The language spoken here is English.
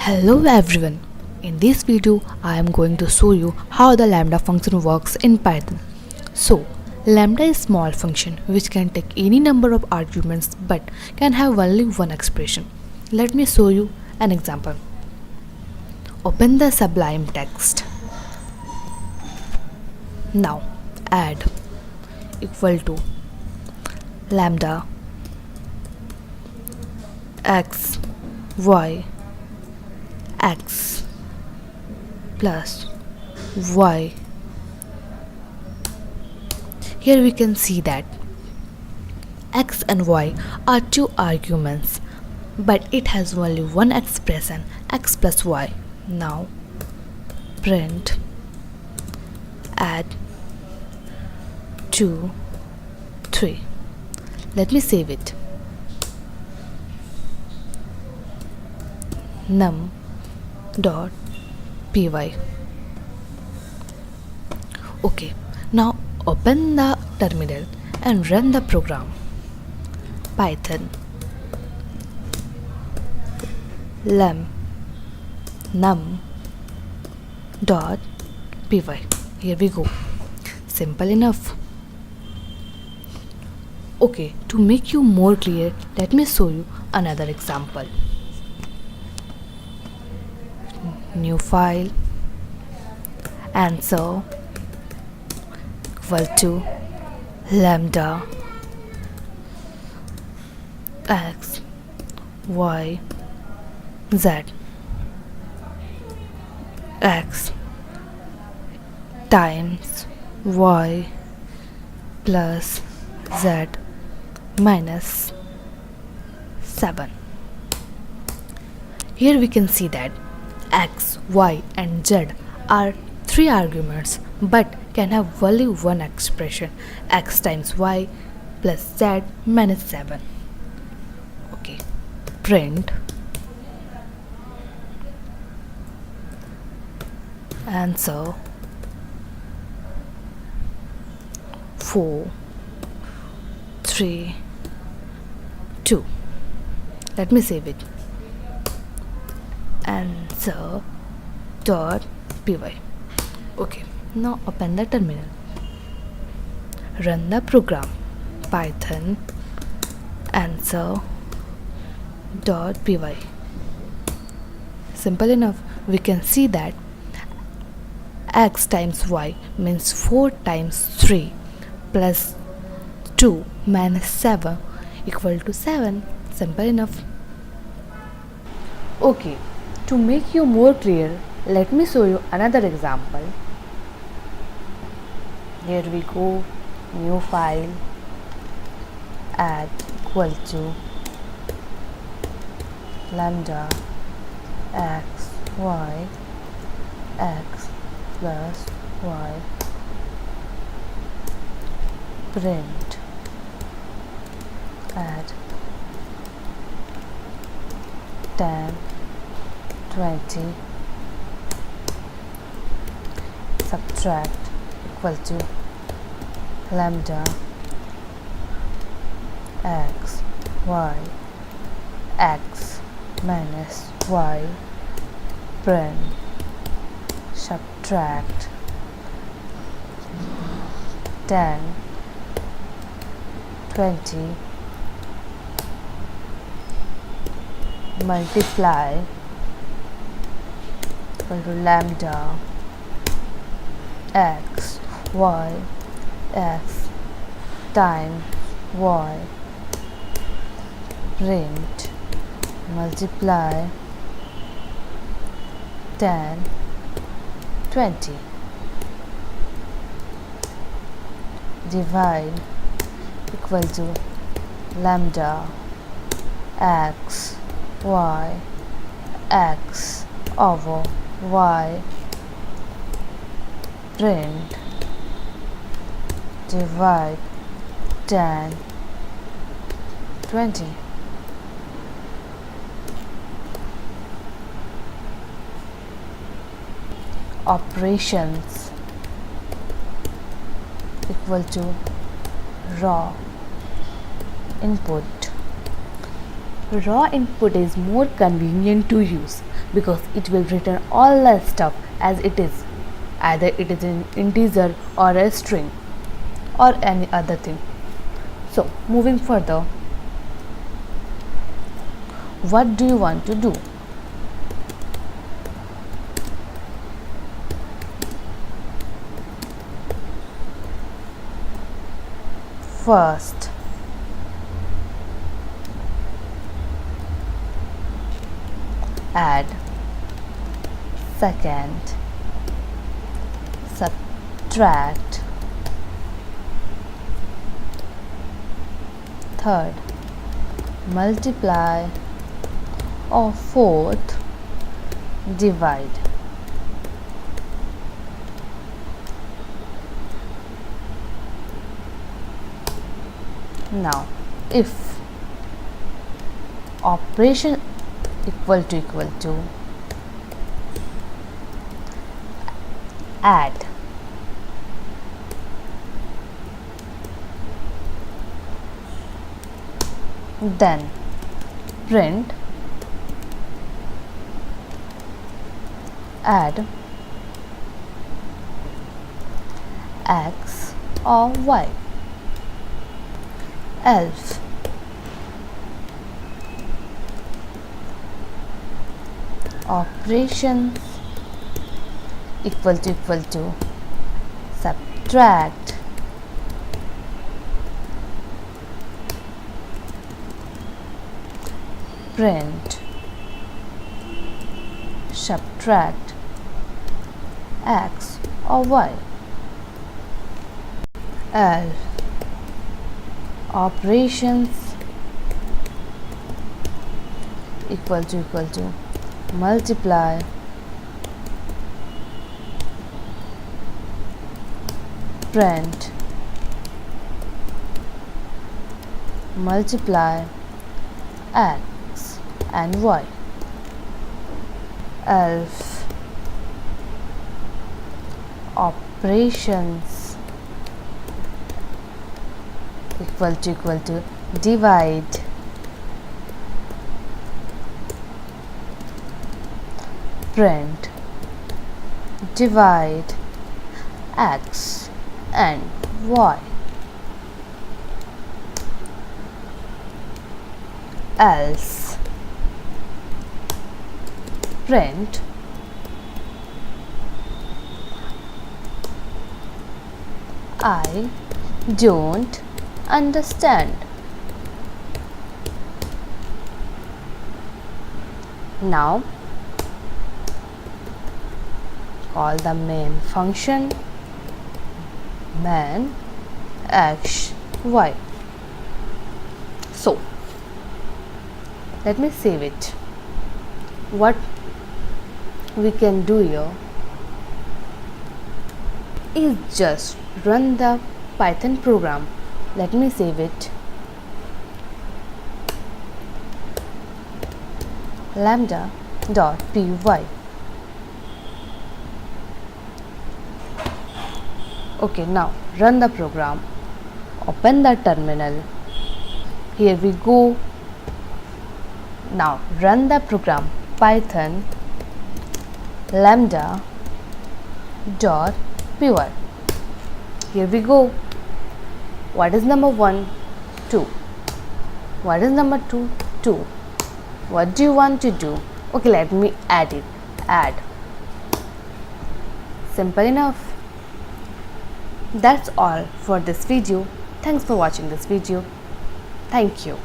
Hello everyone. In this video I am going to show you how the lambda function works in Python. So lambda is a small function which can take any number of arguments but can have only one expression. Let me show you an example. Open the Sublime text. Now add equal to lambda x y x plus y. Here we can see that x and y are two arguments, but it has only one expression, x plus y. Now print add 2 3. Let me save it. Num dot py. Okay, now open the terminal and run the program. Python num dot py. Here we go. Simple enough. Okay, to make you more clear, let me show you another example. New file, answer equal to lambda x y z x times y plus z minus 7. Here we can see that x, y and z are three arguments but can have only one expression, x times y plus z minus 7. Okay, print answer 4 3 2. Let me save it. Answer dot py. Okay, now open the terminal, run the program. Python answer dot py. Simple enough. We can see that x times y means 4 times 3 plus 2 minus 7 equal to 7. Simple enough. Okay, to make you more clear, let me show you another example. Here we go. New file, add equal to lambda x y x plus y. Print add 10 20 subtract equal to lambda x y x minus y. Print subtract 10 20 multiply equal to lambda x y x times y. Print multiply 10 20 divide equal to lambda x y x over y. Print divide 10 20. Operations equal to raw input Raw input is more convenient to use because it will return all the stuff as it is, either it is an integer or a string or any other thing. So moving further, what do you want to do? First, add. Second, subtract. Third, multiply. Or fourth, divide. Now, if operation equal to add, then print add x or y. Else operations equal to subtract, print subtract x or y. Else operations equal to multiply, print multiply x and y. Else operations equal to divide, print divide x and y. Else print I don't understand. Now call the main function main x y. So let me save it. What we can do here is just run the Python program. Let me save it. lambda.py. Okay, now run the program. Open the terminal. Here we go. Now run the program Python lambda.py. Here we go. What is number 1? 2. What is number 2? 2. What do you want to do? Okay, let me add it. Add. Simple enough. That's all for this video. Thanks for watching this video. Thank you.